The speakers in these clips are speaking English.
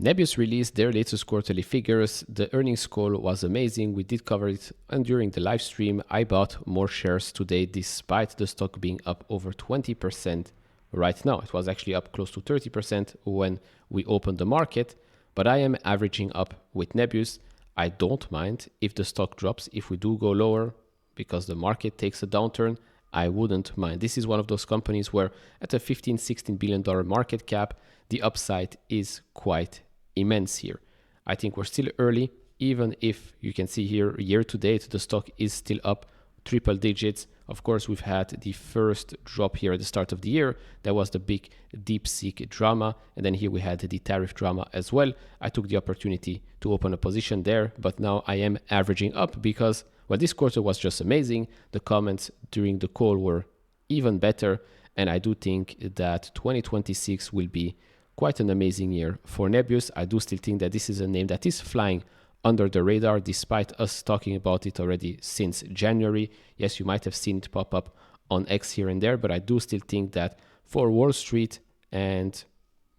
Nebius released their latest quarterly figures. The earnings call was amazing. We did cover it, and during the live stream, I bought more shares today despite the stock being up over 20% right now. It was actually up close to 30% when we opened the market, but I am averaging up with Nebius. I don't mind if the stock drops, if we do go lower because the market takes a downturn. I wouldn't mind. This is one of those companies where at a $15-16 billion market cap, the upside is quite immense here. I think we're still early, even if you can see here year to date, the stock is still up triple digits. Of course, we've had the first drop here at the start of the year. That was the big DeepSeek drama. And then here we had the tariff drama as well. I took the opportunity to open a position there, but now I am averaging up because, well, this quarter was just amazing. The comments during the call were even better. And I do think that 2026 will be quite an amazing year for Nebius. I do still think that this is a name that is flying under the radar despite us talking about it already since January. Yes, you might have seen it pop up on X here and there, but I do still think that for Wall Street and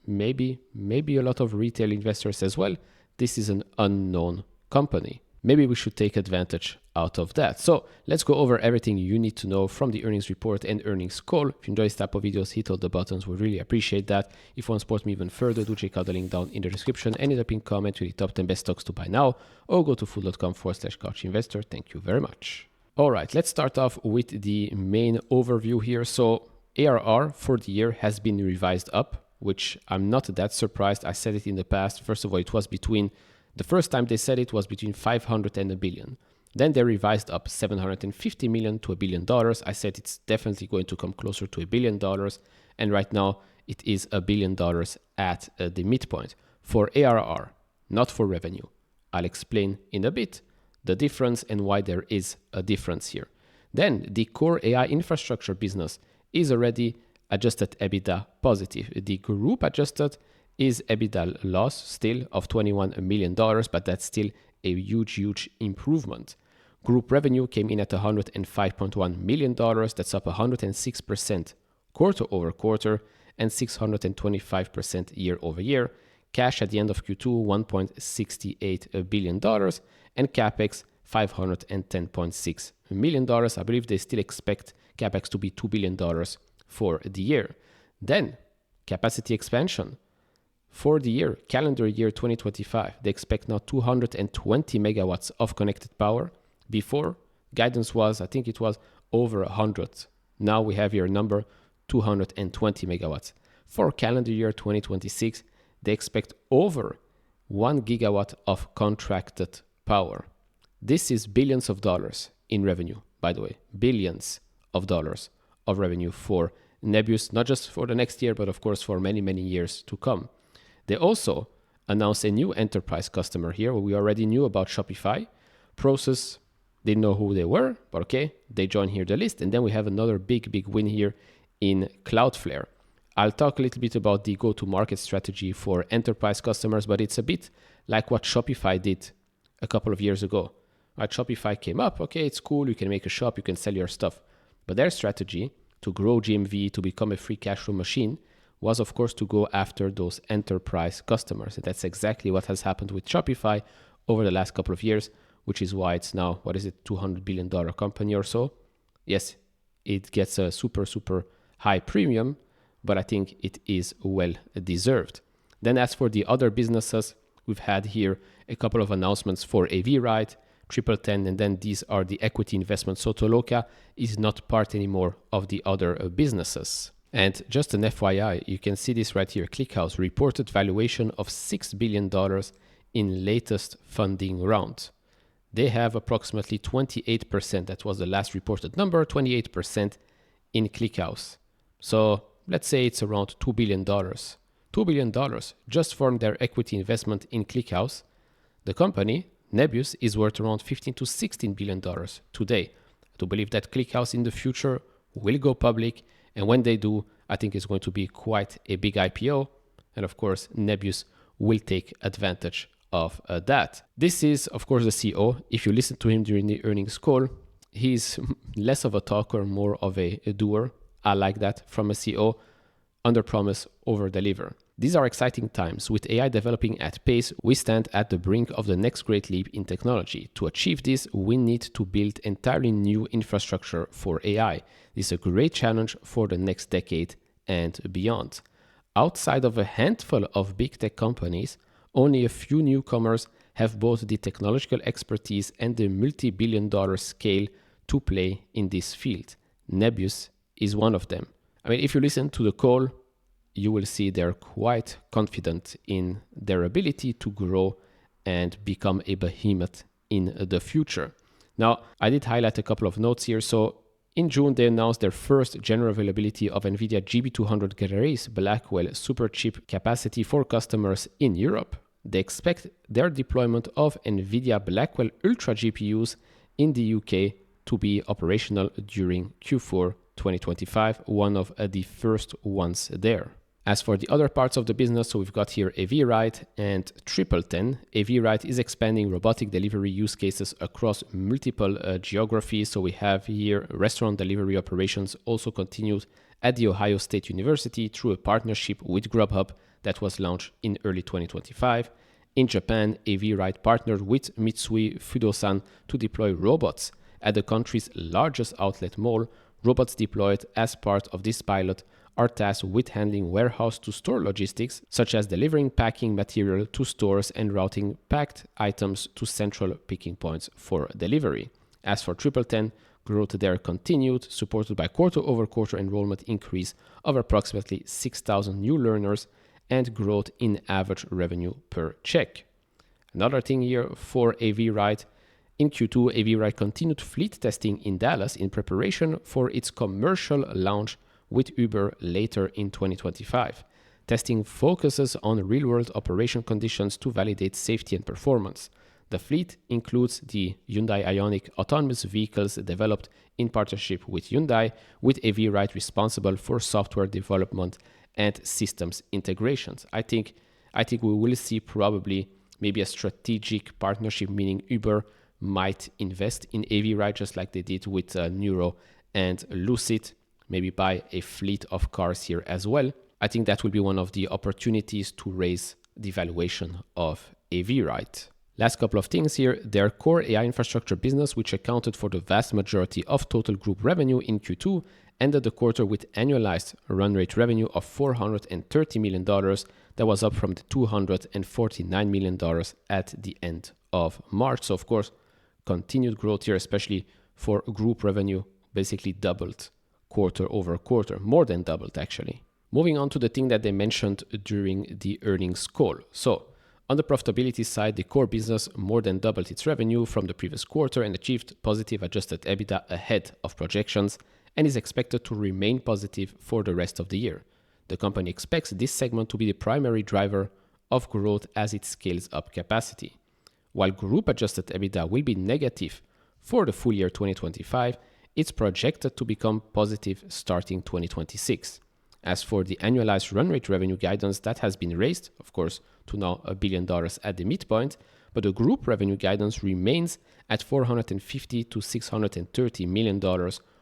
maybe a lot of retail investors as well, this is an unknown company. Maybe we should take advantage out of that. So let's go over everything you need to know from the earnings report and earnings call. If you enjoy this type of videos, hit all the buttons. We really appreciate that. If you want to support me even further, do check out the link down in the description and in the pinned comment with the top 10 best stocks to buy now, or go to fool.com/couchinvestor. Thank you very much. All right, let's start off with the main overview here. So ARR for the year has been revised up, which I'm not that surprised. I said it in the past. First of all, it was the first time they said it was between 500 and a billion. Then they revised up 750 million to $1 billion. I said it's definitely going to come closer to $1 billion. And right now it is $1 billion at the midpoint for ARR, not for revenue. I'll explain in a bit the difference and why there is a difference here. Then the core AI infrastructure business is already adjusted EBITDA positive. The group adjusted is EBITDA loss still of $21 million, but that's still a huge improvement. Group revenue came in at $105.1 million. That's up 106% quarter over quarter and 625% year over year. Cash at the end of Q2, $1.68 billion and CapEx $510.6 million. I believe they still expect CapEx to be $2 billion for the year. Then capacity expansion. For the year, calendar year 2025, they expect now 220 megawatts of connected power. Before, guidance was, I think it was over 100. Now we have here a number 220 megawatts. For calendar year 2026, they expect over 1 gigawatt of contracted power. This is billions of dollars in revenue, by the way, billions of dollars of revenue for Nebius, not just for the next year, but of course for many years to come. They also announced a new enterprise customer here. We already knew about Shopify. Process didn't know who they were, but okay, they join here the list. And then we have another big win here in Cloudflare. I'll talk a little bit about the go-to-market strategy for enterprise customers, but it's a bit like what Shopify did a couple of years ago. Right? Shopify came up, okay, it's cool, you can make a shop, you can sell your stuff. But their strategy to grow GMV, to become a free cash flow machine, was of course to go after those enterprise customers. And that's exactly what has happened with Shopify over the last couple of years, which is why it's now, $200 billion company or so. Yes, it gets a super high premium, but I think it is well deserved. Then as for the other businesses, we've had here a couple of announcements for AV Ride, Triple 10, and then these are the equity investments. So Toloka is not part anymore of the other businesses. And just an FYI, you can see this right here. ClickHouse reported valuation of $6 billion in latest funding round. They have approximately 28%. That was the last reported number, 28% in ClickHouse. So let's say it's around $2 billion. $2 billion just from their equity investment in ClickHouse. The company, Nebius, is worth around $15 to $16 billion today. I do believe that ClickHouse in the future will go public. And when they do, I think it's going to be quite a big IPO. And of course, Nebius will take advantage of that. This is, of course, the CEO. If you listen to him during the earnings call, he's less of a talker, more of a doer. I like that from a CEO. under-promise, over-deliver. These are exciting times. With AI developing at pace, we stand at the brink of the next great leap in technology. To achieve this, we need to build entirely new infrastructure for AI. This is a great challenge for the next decade and beyond. Outside of a handful of big tech companies, only a few newcomers have both the technological expertise and the multi-billion-dollar scale to play in this field. Nebius is one of them. I mean, if you listen to the call, you will see they're quite confident in their ability to grow and become a behemoth in the future. Now, I did highlight a couple of notes here. So in June, they announced their first general availability of Nvidia GB200 Grace Blackwell superchip capacity for customers in Europe. They expect their deployment of Nvidia Blackwell Ultra GPUs in the UK to be operational during Q4 2025, one of the first ones there. As for the other parts of the business, so we've got here Avirite and TripleTen. Avirite is expanding robotic delivery use cases across multiple geographies. So we have here restaurant delivery operations also continued at The Ohio State University through a partnership with Grubhub that was launched in early 2025. In Japan, Avirite partnered with Mitsui Fudosan to deploy robots at the country's largest outlet mall. Robots deployed as part of this pilot are tasked with handling warehouse-to-store logistics, such as delivering packing material to stores and routing packed items to central picking points for delivery. As for TripleTen, growth there continued, supported by quarter-over-quarter enrollment increase of approximately 6,000 new learners and growth in average revenue per check. Another thing here for Avirite, in Q2, Avirite continued fleet testing in Dallas in preparation for its commercial launch with Uber later in 2025. Testing focuses on real-world operation conditions to validate safety and performance. The fleet includes the Hyundai Ioniq autonomous vehicles developed in partnership with Hyundai, with Avirite responsible for software development and systems integrations. I think we will see probably maybe a strategic partnership, meaning Uber might invest in Avirite just like they did with Nuro and Lucid, maybe buy a fleet of cars here as well. I think that will be one of the opportunities to raise the valuation of Avirite. Last couple of things here. Their core AI infrastructure business, which accounted for the vast majority of total group revenue in Q2, ended the quarter with annualized run rate revenue of $430 million. That was up from the $249 million at the end of March. So of course, continued growth here, especially for group revenue, basically doubled quarter over quarter, more than doubled actually. Moving on to the thing that they mentioned during the earnings call. So on the profitability side, the core business more than doubled its revenue from the previous quarter and achieved positive adjusted EBITDA ahead of projections and is expected to remain positive for the rest of the year. The company expects this segment to be the primary driver of growth as it scales up capacity. While group adjusted EBITDA will be negative for the full year 2025, it's projected to become positive starting 2026. As for the annualized run rate revenue guidance, that has been raised, of course, to now $1 billion at the midpoint, but the group revenue guidance remains at $450 to $630 million,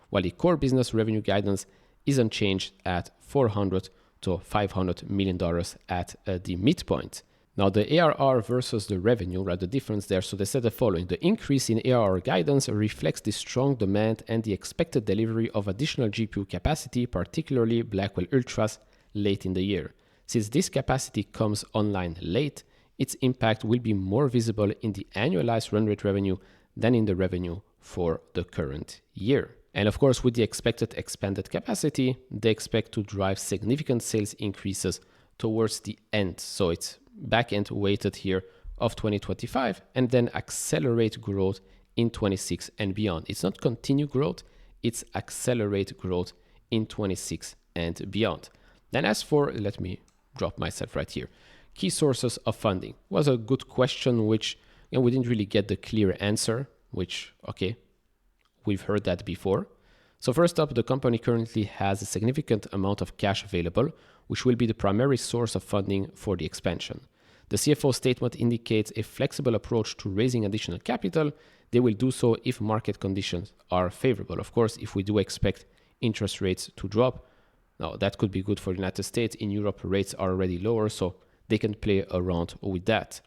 while the core business revenue guidance is unchanged at $400 to $500 million at the midpoint. Now the ARR versus the revenue, right, the difference there. So they said the following: the increase in ARR guidance reflects the strong demand and the expected delivery of additional GPU capacity, particularly Blackwell Ultras, late in the year. Since this capacity comes online late, its impact will be more visible in the annualized run rate revenue than in the revenue for the current year. And of course, with the expected expanded capacity, they expect to drive significant sales increases towards the end. So it's back-end weighted here of 2025 and then accelerate growth in 26 and beyond. It's not continue growth, it's accelerate growth in 26 and beyond. Then as for, let me drop myself right here, key sources of funding was a good question, which we didn't really get the clear answer, which, okay, we've heard that before. So first up, the company currently has a significant amount of cash available, which will be the primary source of funding for the expansion. The CFO statement indicates a flexible approach to raising additional capital. They will do so if market conditions are favorable. Of course, if we do expect interest rates to drop, Now, that could be good for the United States. In Europe, rates are already lower, so they can play around with that.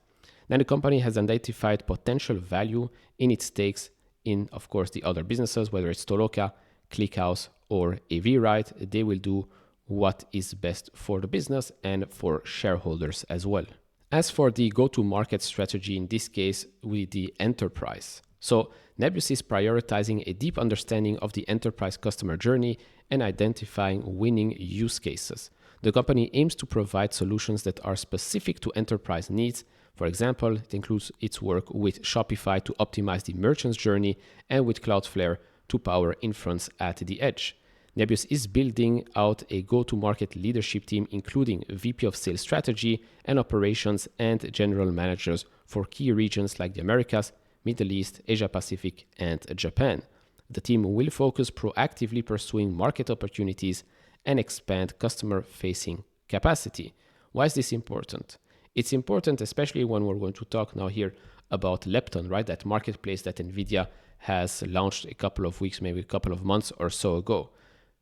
Then the company has identified potential value in its stakes in, of course, the other businesses, whether it's Toloka, ClickHouse, or AV-Ride. They will do what is best for the business and for shareholders as well. As for the go-to-market strategy, in this case, with the enterprise. So Nebius is prioritizing a deep understanding of the enterprise customer journey and identifying winning use cases. The company aims to provide solutions that are specific to enterprise needs. For example, it includes its work with Shopify to optimize the merchant's journey and with Cloudflare to power inference at the edge. Nebius is building out a go-to-market leadership team, including VP of Sales Strategy and Operations and General Managers for key regions like the Americas, Middle East, Asia Pacific, and Japan. The team will focus proactively pursuing market opportunities and expand customer-facing capacity. Why is this important? It's important especially when we're going to talk now here about Lepton, right? That marketplace that Nvidia has launched a couple of weeks, maybe a couple of months or so ago.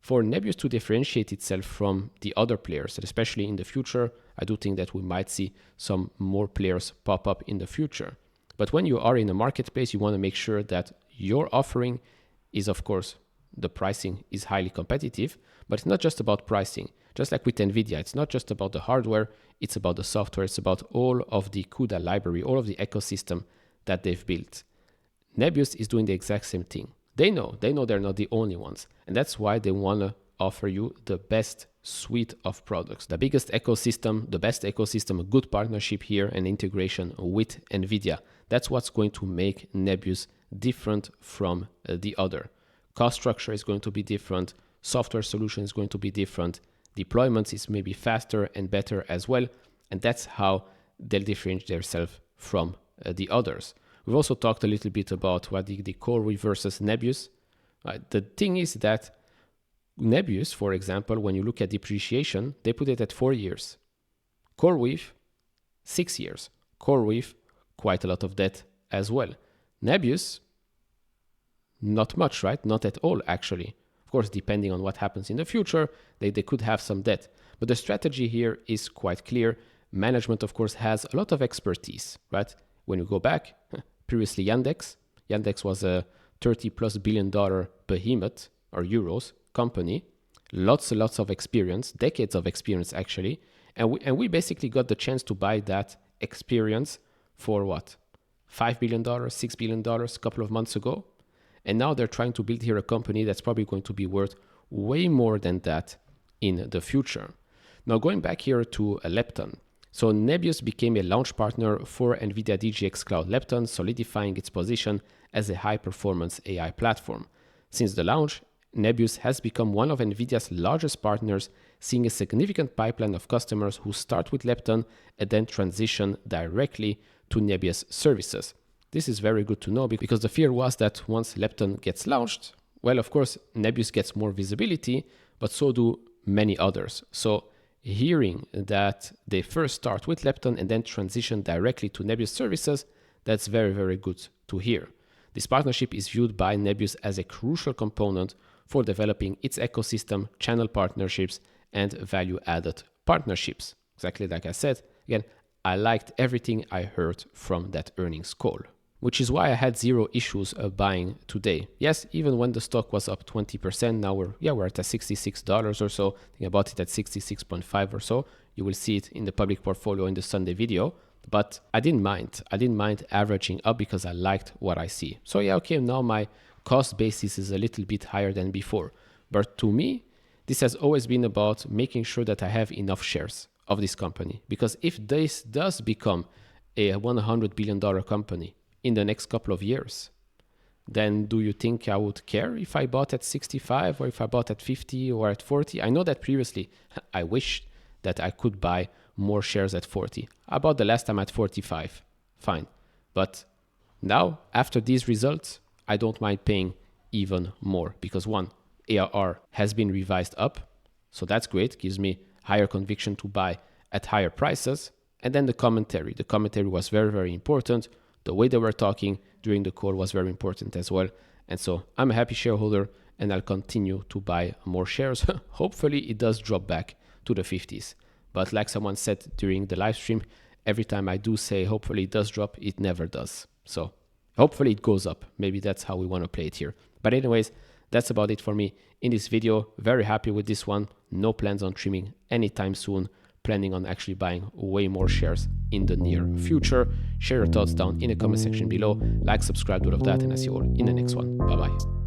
For Nebius to differentiate itself from the other players, and especially in the future, I do think that we might see some more players pop up in the future. But when you are in a marketplace, you want to make sure that your offering is, of course, the pricing is highly competitive, but it's not just about pricing. Just like with Nvidia, it's not just about the hardware, it's about the software, it's about all of the CUDA library, all of the ecosystem that they've built. Nebius is doing the exact same thing. They know they're not the only ones. And that's why they want to offer you the best suite of products, the biggest ecosystem, the best ecosystem, a good partnership here and integration with Nvidia. That's what's going to make Nebius different from the other. Cost structure is going to be different. Software solution is going to be different. Deployments is maybe faster and better as well. And that's how they'll differentiate themselves from the others. We've also talked a little bit about what the CoreWeave versus Nebius. The thing is that Nebius, for example, when you look at depreciation, they put it at 4 years. CoreWeave, 6 years. CoreWeave, quite a lot of debt as well. Nebius, not much, right? Not at all, actually. Of course, depending on what happens in the future, they could have some debt. But the strategy here is quite clear. Management, of course, has a lot of expertise, right? When you go back, previously Yandex was a $30+ billion behemoth or euros company, lots of experience, decades of experience actually, and we basically got the chance to buy that experience for what, $5 billion, $6 billion a couple of months ago, and now they're trying to build here a company that's probably going to be worth way more than that in the future. Now going back here to Lepton. So Nebius became a launch partner for Nvidia DGX Cloud Lepton, solidifying its position as a high-performance AI platform. Since the launch, Nebius has become one of Nvidia's largest partners, seeing a significant pipeline of customers who start with Lepton and then transition directly to Nebius services. This is very good to know because the fear was that once Lepton gets launched, well, of course, Nebius gets more visibility, but so do many others. So hearing that they first start with Lepton and then transition directly to Nebius services, that's very, very good to hear. This partnership is viewed by Nebius as a crucial component for developing its ecosystem, channel partnerships, and value-added partnerships. Exactly like I said, again, I liked everything I heard from that earnings call, which is why I had zero issues buying today. Yes, even when the stock was up 20%, now we're at $66 or so. Think about it at 66.5 or so. You will see it in the public portfolio in the Sunday video. But I didn't mind. I didn't mind averaging up because I liked what I see. So yeah, okay, now my cost basis is a little bit higher than before. But to me, this has always been about making sure that I have enough shares of this company. Because if this does become a $100 billion company in the next couple of years, then do you think I would care if I bought at 65 or if I bought at 50 or at 40? I know that previously I wished that I could buy more shares at 40. I bought the last time at 45. Fine. But now, after these results, I don't mind paying even more because one, ARR has been revised up. So that's great. Gives me higher conviction to buy at higher prices. And then the commentary. The commentary was very, very important. The way they were talking during the call was very important as well. And so I'm a happy shareholder and I'll continue to buy more shares. Hopefully it does drop back to the 50s. But like someone said during the live stream, every time I do say hopefully it does drop, it never does. So hopefully it goes up. Maybe that's how we want to play it here. But anyways, that's about it for me in this video. Very happy with this one. No plans on trimming anytime soon. Planning on actually buying way more shares in the near future. Share your thoughts down in the comment section below. Like, subscribe, all of that, and I see you all in the next one. Bye bye.